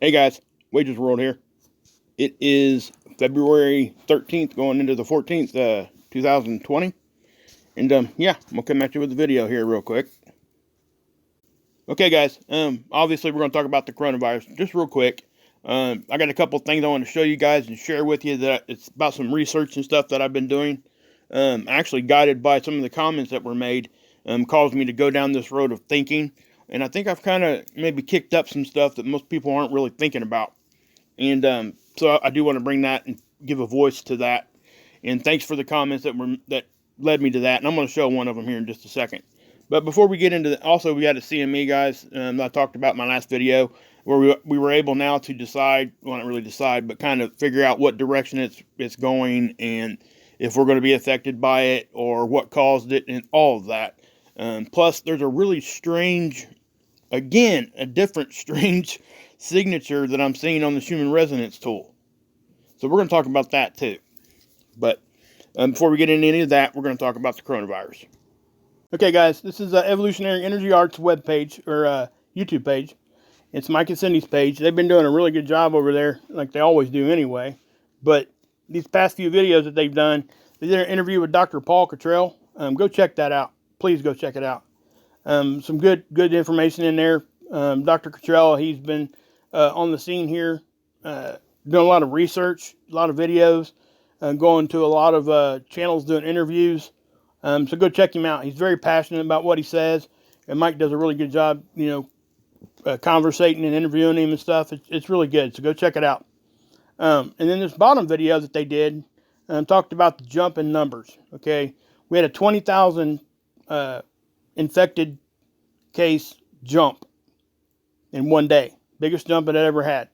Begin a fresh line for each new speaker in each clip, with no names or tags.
Hey guys, Wages World here. It is February 13th going into the 14th, 2020. And yeah, I'm going to come at you with a video here real quick. Okay guys, obviously we're going to talk about the coronavirus just real quick. I got a couple things I want to show you guys and share with you that it's about some research and stuff that I've been doing. Actually guided by some of the comments that were made, caused me to go down this road of thinking. And I think I've kind of maybe kicked up some stuff that most people aren't really thinking about. And so I do want to bring that and give a voice to that. And thanks for the comments that led me to that. And I'm going to show one of them here in just a second. But before we get into that, also we got a CME, guys. I talked about in my last video where we were able now to decide, well, not really decide, but kind of figure out what direction it's going and if we're going to be affected by it or what caused it and all of that. Plus, there's a really strange, again, a different strange signature that I'm seeing on the Schumann resonance tool. So we're going to talk about that too. But before we get into any of that, we're going to talk about the coronavirus. Okay, guys, this is Evolutionary Energy Arts webpage or YouTube page. It's Mike and Cindy's page. They've been doing a really good job over there, like they always do anyway. But these past few videos that they've done, they did an interview with Dr. Paul Cottrell. Go check that out. Please go check it out. Some good information in there. Dr. Cottrell, he's been on the scene here, doing a lot of research, a lot of videos, going to a lot of channels doing interviews. So go check him out. He's very passionate about what he says, and Mike does a really good job, conversating and interviewing him and stuff. It's really good, so go check it out. And then this bottom video that they did talked about the jump in numbers. Okay, we had a 20,000 infected case jump in one day. Biggest jump it ever had.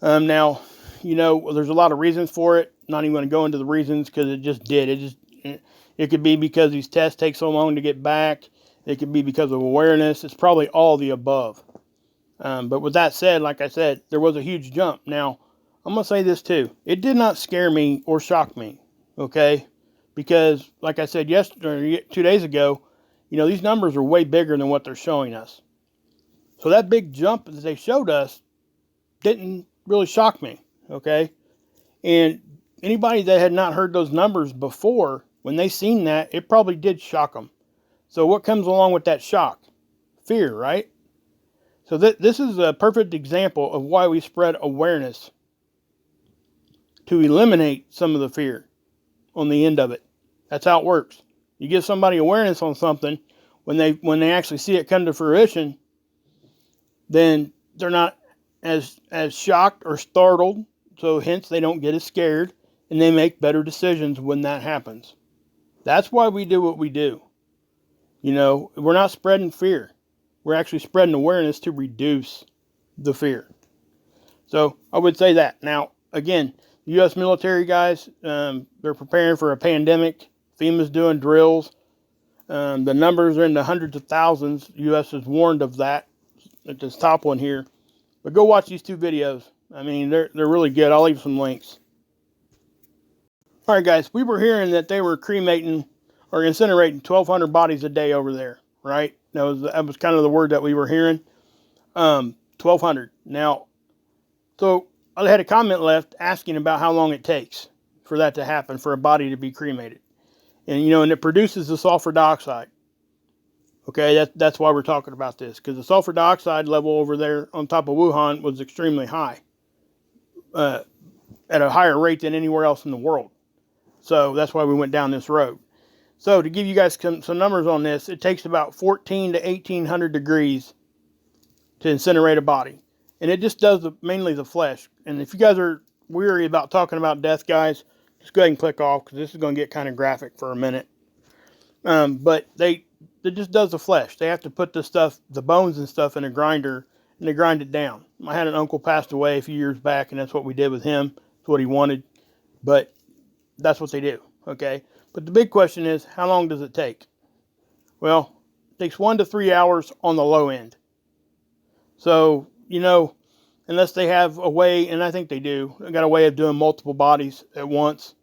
Now, there's a lot of reasons for it. Not even going to go into the reasons because it just did. It could be because these tests take so long to get back. It could be because of awareness. It's probably all the above. But with that said, like I said, there was a huge jump. Now, I'm going to say this too. It did not scare me or shock me, okay? Because, like I said 2 days ago, these numbers are way bigger than what they're showing us. So that big jump that they showed us didn't really shock me, okay? And anybody that had not heard those numbers before, when they seen that, it probably did shock them. So what comes along with that shock? Fear, right? So this is a perfect example of why we spread awareness to eliminate some of the fear on the end of it. That's how it works. You give somebody awareness on something, when they actually see it come to fruition, then they're not as shocked or startled, so hence they don't get as scared, and they make better decisions when that happens. That's why we do what we do. We're not spreading fear. We're actually spreading awareness to reduce the fear. So I would say that. Now, again, the U.S. military guys, they're preparing for a pandemic. FEMA's doing drills. The numbers are in the hundreds of thousands. The U.S. is warned of that at this top one here. But go watch these two videos. I mean, they're really good. I'll leave some links. All right, guys, we were hearing that they were cremating or incinerating 1,200 bodies a day over there, right? That was kind of the word that we were hearing. 1,200. Now, so I had a comment left asking about how long it takes for that to happen, for a body to be cremated. And, and it produces the sulfur dioxide. Okay, that's why we're talking about this, because the sulfur dioxide level over there on top of Wuhan was extremely high, at a higher rate than anywhere else in the world. So that's why we went down this road. So to give you guys some numbers on this, it takes about 14 to 1,800 degrees to incinerate a body. And it just does mainly the flesh. And if you guys are weary about talking about death, guys, just go ahead and click off, because this is going to get kind of graphic for a minute. But it just does the flesh. They have to put the bones and stuff in a grinder, and they grind it down. I had an uncle passed away a few years back, and that's what we did with him. That's what he wanted. But that's what they do, okay? But the big question is, how long does it take? Well, it takes 1 to 3 hours on the low end. So, unless they have a way, and I think they do, they got a way of doing multiple bodies at once.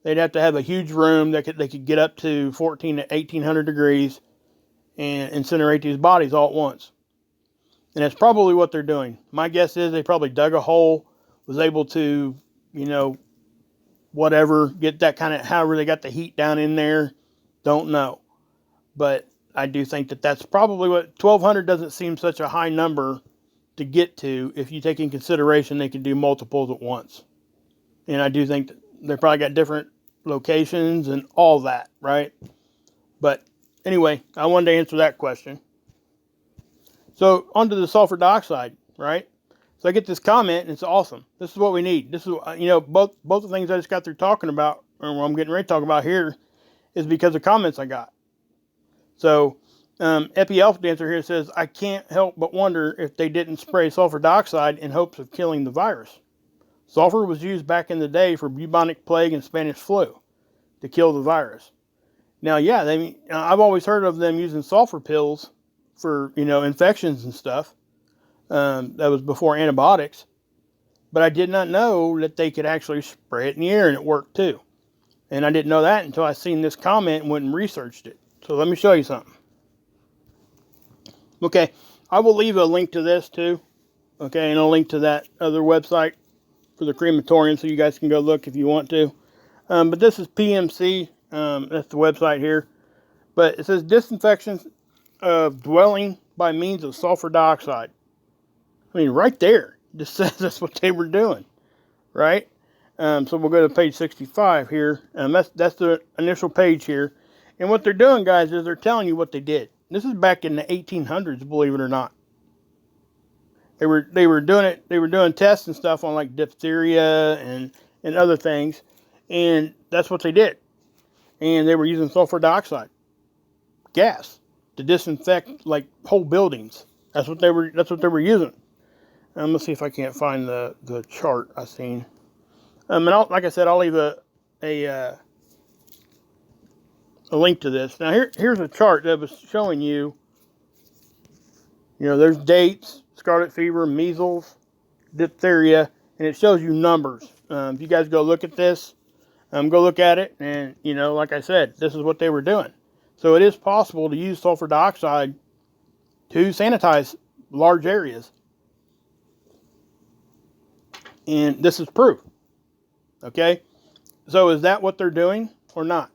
They'd have to have a huge room that they could get up to 14 to 1,800 degrees and incinerate these bodies all at once. And that's probably what they're doing. My guess is they probably dug a hole, was able to, whatever, get that kind of, however they got the heat down in there. Don't know. But I do think that that's probably what, 1,200 doesn't seem such a high number to get to if you take in consideration they can do multiples at once. And I do think that they probably got different locations and all that, right? But anyway, I wanted to answer that question. So onto the sulfur dioxide, right? So I get this comment, and it's awesome. This is what we need. This is, both the things I just got through talking about, or what I'm getting ready to talk about here, is because of comments I got. So Epi Elf Dancer here says, I can't help but wonder if they didn't spray sulfur dioxide in hopes of killing the virus. Sulfur was used back in the day for bubonic plague and Spanish flu to kill the virus. Now, yeah, I've always heard of them using sulfur pills for, infections and stuff. That was before antibiotics. But I did not know that they could actually spray it in the air and it worked too. And I didn't know that until I seen this comment and went and researched it. So let me show you something. Okay, I will leave a link to this too. Okay, and a link to that other website for the crematorium so you guys can go look if you want to. But this is PMC. That's the website here. But it says disinfection of dwelling by means of sulfur dioxide. I mean, right there, it just says that's what they were doing, right? So we'll go to page 65 here. That's the initial page here. And what they're doing, guys, is they're telling you what they did. This is back in the 1800s, believe it or not. They were doing it. They were doing tests and stuff on like diphtheria and other things, and that's what they did. And they were using sulfur dioxide gas to disinfect like whole buildings. That's what they were using. Let's see if I can't find the chart I seen. And like I said, I'll leave a link to this. Now here's a chart that was showing you. There's dates, scarlet fever, measles, diphtheria, and it shows you numbers. If you guys go look at this, go look at it, and like I said, this is what they were doing. So it is possible to use sulfur dioxide to sanitize large areas. And this is proof. Okay? So is that what they're doing or not?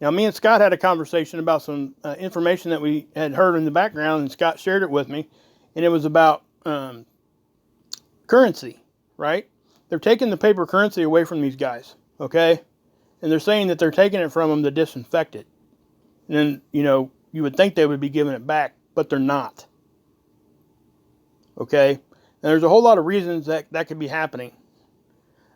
Now, me and Scott had a conversation about some information that we had heard in the background, and Scott shared it with me, and it was about currency, right? They're taking the paper currency away from these guys, okay? And they're saying that they're taking it from them to disinfect it. And then, you would think they would be giving it back, but they're not. Okay? And there's a whole lot of reasons that could be happening.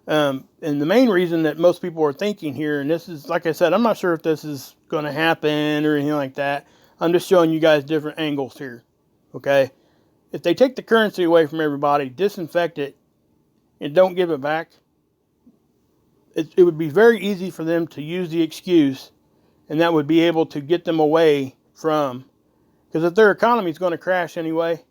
And the main reason that most people are thinking here, and this is, like I said, I'm not sure if this is going to happen or anything like that. I'm just showing you guys different angles here. Okay? If they take the currency away from everybody, disinfect it, and don't give it back, it would be very easy for them to use the excuse, and that would be able to get them away from, because if their economy is going to crash anyway,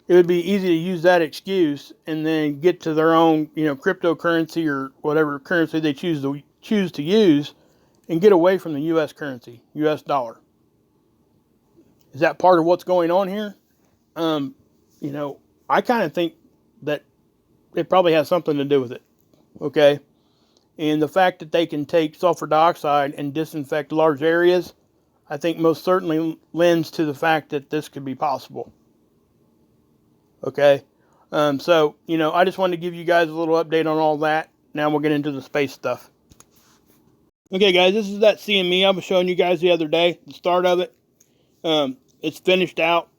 it would be easy to use that excuse and then get to their own, cryptocurrency or whatever currency they choose to use, and get away from the U.S. currency, U.S. dollar. Is that part of what's going on here? I kind of think that it probably has something to do with it. Okay? And the fact that they can take sulfur dioxide and disinfect large areas, I think most certainly lends to the fact that this could be possible. Okay? So, I just wanted to give you guys a little update on all that. Now we'll get into the space stuff. Okay, guys, this is that CME I was showing you guys the other day, the start of it. It's finished out.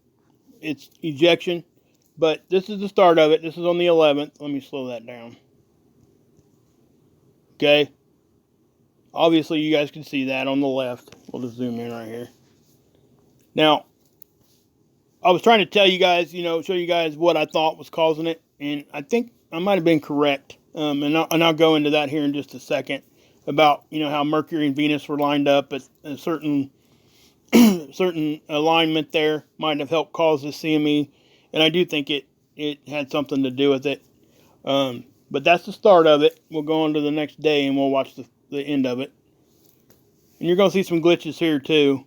It's ejection. But this is the start of it. This is on the 11th. Let me slow that down. Okay. Obviously, you guys can see that on the left. We'll just zoom in right here. Now, I was trying to tell you guys, show you guys what I thought was causing it. And I think I might have been correct. And I'll go into that here in just a second. About, how Mercury and Venus were lined up at a certain alignment there. Might have helped cause this CME. And I do think it had something to do with it. But that's the start of it. We'll go on to the next day and we'll watch the end of it. And you're going to see some glitches here too.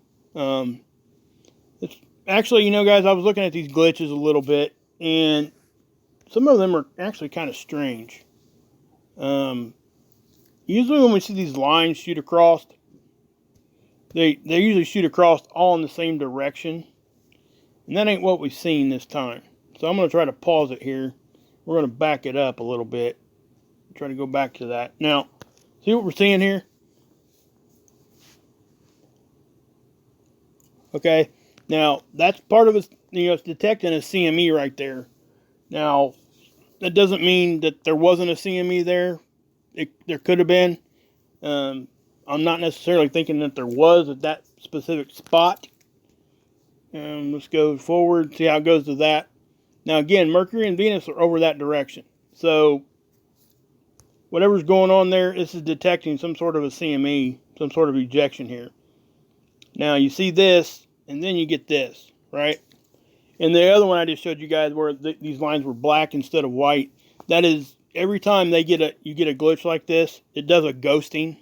Actually, you know, guys, I was looking at these glitches a little bit, and some of them are actually kind of strange. Usually when we see these lines shoot across, they usually shoot across all in the same direction. And that ain't what we've seen this time. So I'm going to try to pause it here. We're going to back it up a little bit. Try to go back to that. Now, see what we're seeing here? Okay. Now, that's part of it. You know, it's detecting a CME right there. Now, that doesn't mean that there wasn't a CME there. There could have been. I'm not necessarily thinking that there was at that specific spot. Let's go forward, see how it goes to that. Now, again, Mercury and Venus are over that direction. So, whatever's going on there, this is detecting some sort of a CME, some sort of ejection here. Now, you see this, and then you get this, right? And the other one I just showed you guys where these lines were black instead of white. That is, every time you get a glitch like this, it does a ghosting.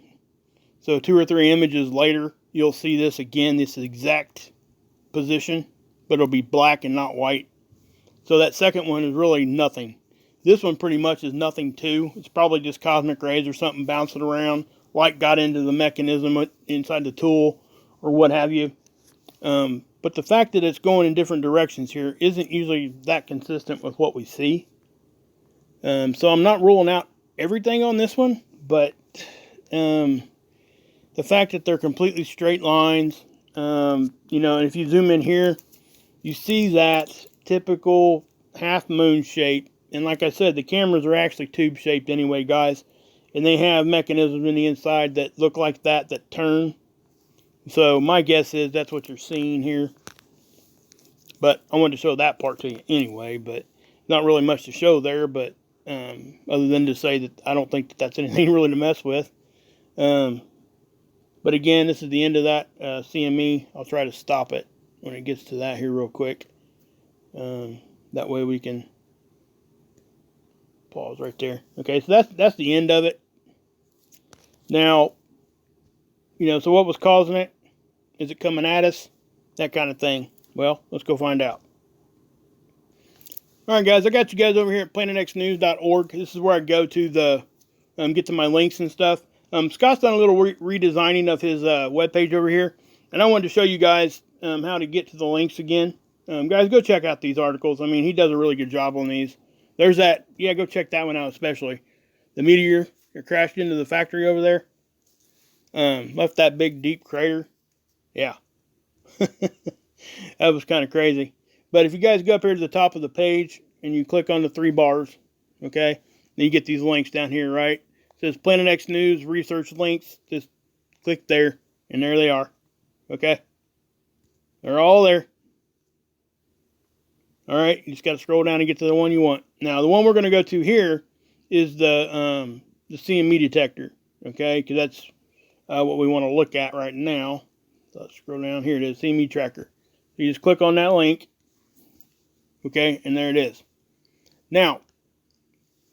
So 2 or 3 images later, you'll see this again, this exact position, but it'll be black and not white. So that second one is really nothing. This one pretty much is nothing too. It's probably just cosmic rays or something bouncing around. Light got into the mechanism inside the tool or what have you. But the fact that it's going in different directions here isn't usually that consistent with what we see. So I'm not ruling out everything on this one, but the fact that they're completely straight lines, you know, if you zoom in here, you see that typical half moon shape. And like I said, the cameras are actually tube shaped anyway, guys. And they have mechanisms in the inside that look like that turn. So my guess is that's what you're seeing here. But I wanted to show that part to you anyway. But not really much to show there. But other than to say that I don't think that that's anything really to mess with. But again, this is the end of that CME. I'll try to stop it when it gets to that here real quick. That way we can pause right there. Okay, so that's the end of it. Now, you know, so what was causing it? Is it coming at us? That kind of thing. Well, let's go find out. All right, guys, I got you guys over here at planetxnews.org. This is where I go to get to my links and stuff. Scott's done a little redesigning of his webpage over here, and I wanted to show you guys how to get to the links again. Guys, go check out these articles. I mean, he does a really good job on these. There's that. Yeah, go check that one out especially. The meteor that crashed into the factory over there. Left that big, deep crater. Yeah. That was kind of crazy. But if you guys go up here to the top of the page and you click on the 3 bars, okay, then you get these links down here, right? It says Planet X News research links. Just click there, and there they are. Okay? They're all there. All right, you just got to scroll down and get to the one you want. Now, the one we're going to go to here is the CME detector, okay? Because that's what we want to look at right now. So let's scroll down here. It is CME tracker. So you just click on that link, okay, and there it is. Now,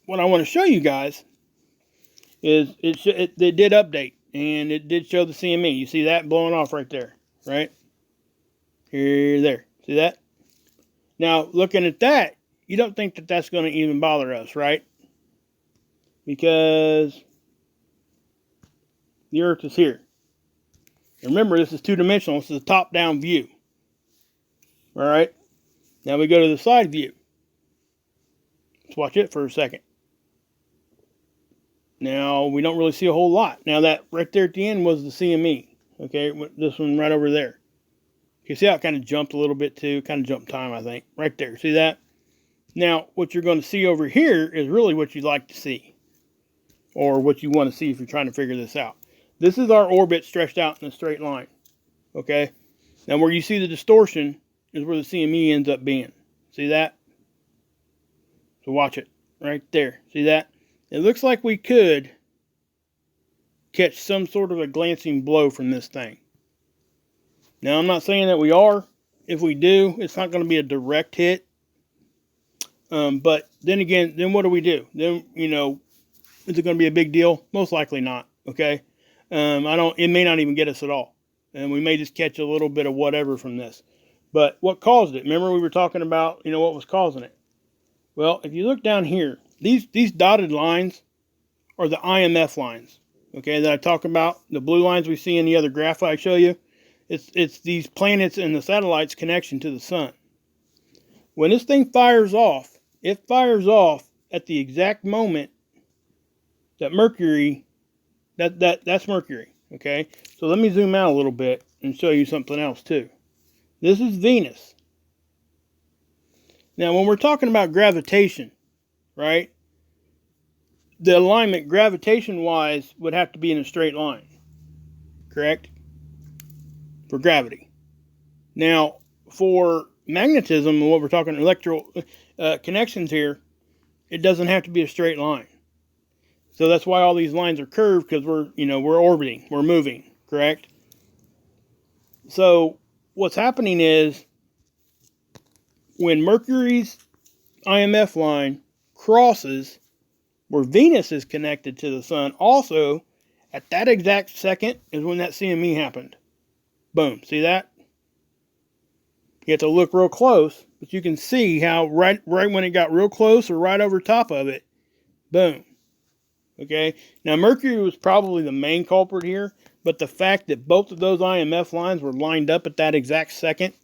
what I want to show you guys is it did update, and it did show the CME. You see that blowing off right there, right? Here, there. See that? Now, looking at that, you don't think that that's going to even bother us, right? Because the Earth is here. And remember, this is 2-dimensional. This is a top-down view. All right? Now we go to the side view. Let's watch it for a second. Now, we don't really see a whole lot. Now, that right there at the end was the CME. Okay, this one right over there. You see how it kind of jumped a little bit too? Kind of jumped time, I think. Right there. See that? Now, what you're going to see over here is really what you'd like to see. Or what you want to see if you're trying to figure this out. This is our orbit stretched out in a straight line. Okay? Now, where you see the distortion is where the CME ends up being. See that? So watch it. Right there. See that? It looks like we could catch some sort of a glancing blow from this thing. Now, I'm not saying that we are. If we do, it's not going to be a direct hit. But then again, then what do we do? Then, you know, is it going to be a big deal? Most likely not. Okay. It may not even get us at all. And we may just catch a little bit of whatever from this. But what caused it? Remember we were talking about, what was causing it. Well, if you look down here, these dotted lines are the IMF lines, okay, that I talk about. The blue lines we see in the other graph I show you. It's these planets and the satellites' connection to the sun. When this thing fires off, it fires off at the exact moment that Mercury, that's Mercury, okay? So let me zoom out a little bit and show you something else too. This is Venus. Now, when we're talking about gravitation, right, the alignment gravitation-wise would have to be in a straight line, correct? For gravity. Now, for magnetism and what we're talking electrical connections here, it doesn't have to be a straight line. So that's why all these lines are curved, because we're orbiting, we're moving, correct? So what's happening is when Mercury's IMF line crosses where Venus is connected to the sun, also at that exact second is when that CME happened. Boom, see that? You have to look real close, but you can see how right when it got real close or right over top of it, boom. Okay, now Mercury was probably the main culprit here, but the fact that both of those IMF lines were lined up at that exact second,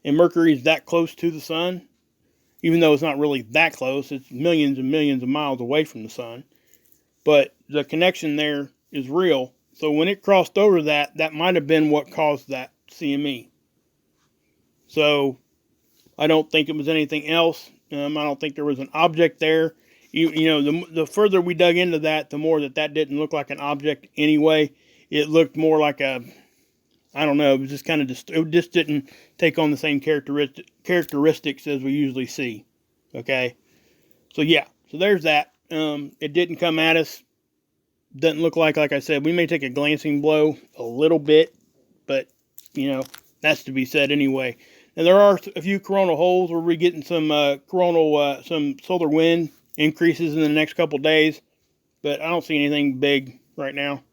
and Mercury is that close to the sun, even though it's not really that close, it's millions and millions of miles away from the sun, but the connection there is real. So when it crossed over that might have been what caused that CME. So I don't think it was anything else. I don't think there was an object there. The further we dug into that, the more that didn't look like an object anyway. It looked more like I don't know, it was just kind of it just didn't take on the same characteristics as we usually see. Okay, so yeah, so there's that. It didn't come at us. Doesn't look like I said, we may take a glancing blow a little bit, but that's to be said anyway. And there are a few coronal holes where we're getting some some solar wind increases in the next couple days, but I don't see anything big right now.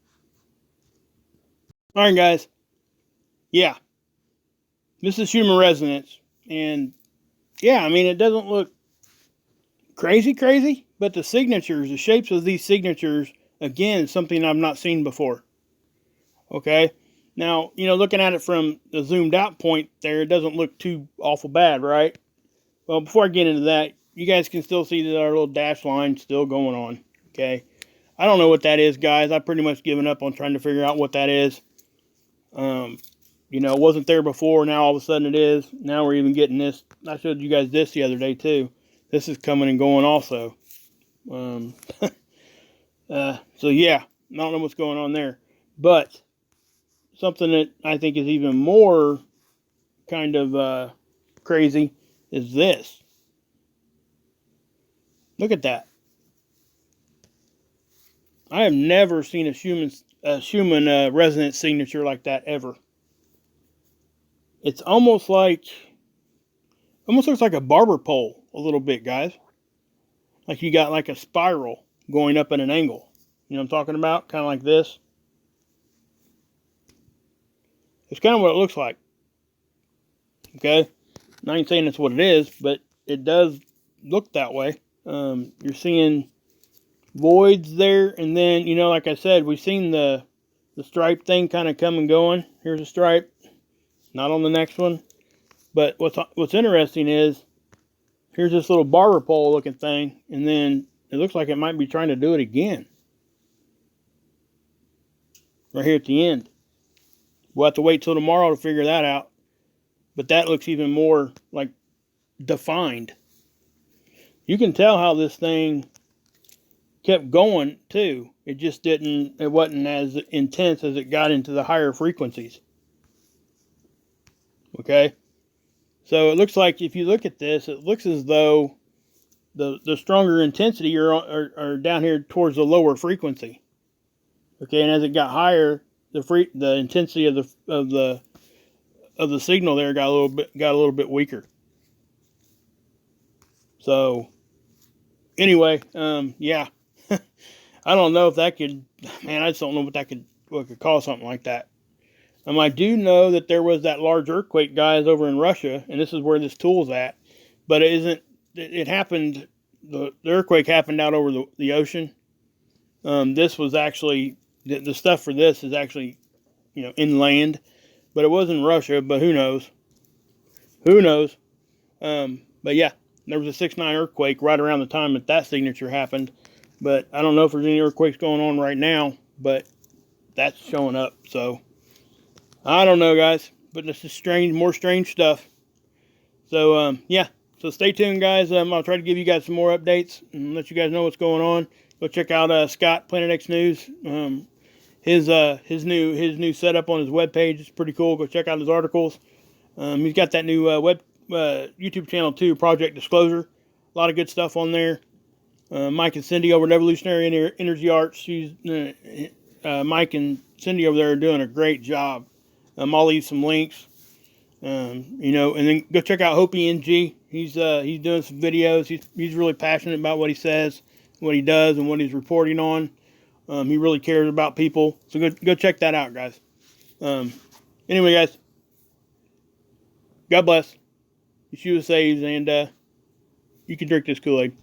All right, guys. Yeah, this is Schumann resonance, and yeah, I mean, it doesn't look crazy, but the signatures, the shapes of these signatures, again, is something I've not seen before. Okay. Now, looking at it from the zoomed out point there, it doesn't look too awful bad, right? Well, before I get into that, you guys can still see that our little dash line still going on, okay? I don't know what that is, guys. I've pretty much given up on trying to figure out what that is. It wasn't there before. Now all of a sudden it is. Now we're even getting this. I showed you guys this the other day too. This is coming and going also. So yeah, I don't know what's going on there. But something that I think is even more kind of crazy is this. Look at that. I have never seen a Schumann resonance signature like that ever. It's almost looks like a barber pole a little bit, guys. Like you got like a spiral going up at an angle. You know what I'm talking about? Kind of like this. It's kind of what it looks like. Okay? I ain't saying that's what it is, but it does look that way. You're seeing voids there, and then, like I said, we've seen the stripe thing kind of come and going. Here's a stripe. Not on the next one. But what's interesting is, here's this little barber pole looking thing, and then it looks like it might be trying to do it again. Right here at the end. We'll have to wait till tomorrow to figure that out. But that looks even more like defined. You can tell how this thing kept going too. It wasn't as intense as it got into the higher frequencies. Okay? So it looks like if you look at this, it looks as though the stronger intensity are down here towards the lower frequency. Okay, and as it got higher, the intensity of the signal there got a little bit weaker. So anyway, yeah. I don't know if that could, man, I just don't know what could cause something like that. I do know that there was that large earthquake, guys, over in Russia, and this is where this tool's at. But it isn't. It happened. The earthquake happened out over the ocean. This was actually the stuff for this is actually, inland, but it was in Russia. But who knows? Who knows? But yeah, there was a 6.9 earthquake right around the time that signature happened. But I don't know if there's any earthquakes going on right now. But that's showing up. So I don't know, guys. But this is strange, more strange stuff. So yeah. So stay tuned, guys. I'll try to give you guys some more updates and let you guys know what's going on. Go check out Scott Planet X News. His new setup on his webpage is pretty cool. Go check out his articles. He's got that new YouTube channel too, Project Disclosure. A lot of good stuff on there. Mike and Cindy over at Evolutionary Energy Arts. Mike and Cindy over there are doing a great job. I'll leave some links. And then go check out Hopi NG. He's doing some videos. He's really passionate about what he says, what he does, and what he's reporting on. He really cares about people. So go check that out, guys. Anyway, guys, God bless. Yeshua saves, and you can drink this Kool-Aid.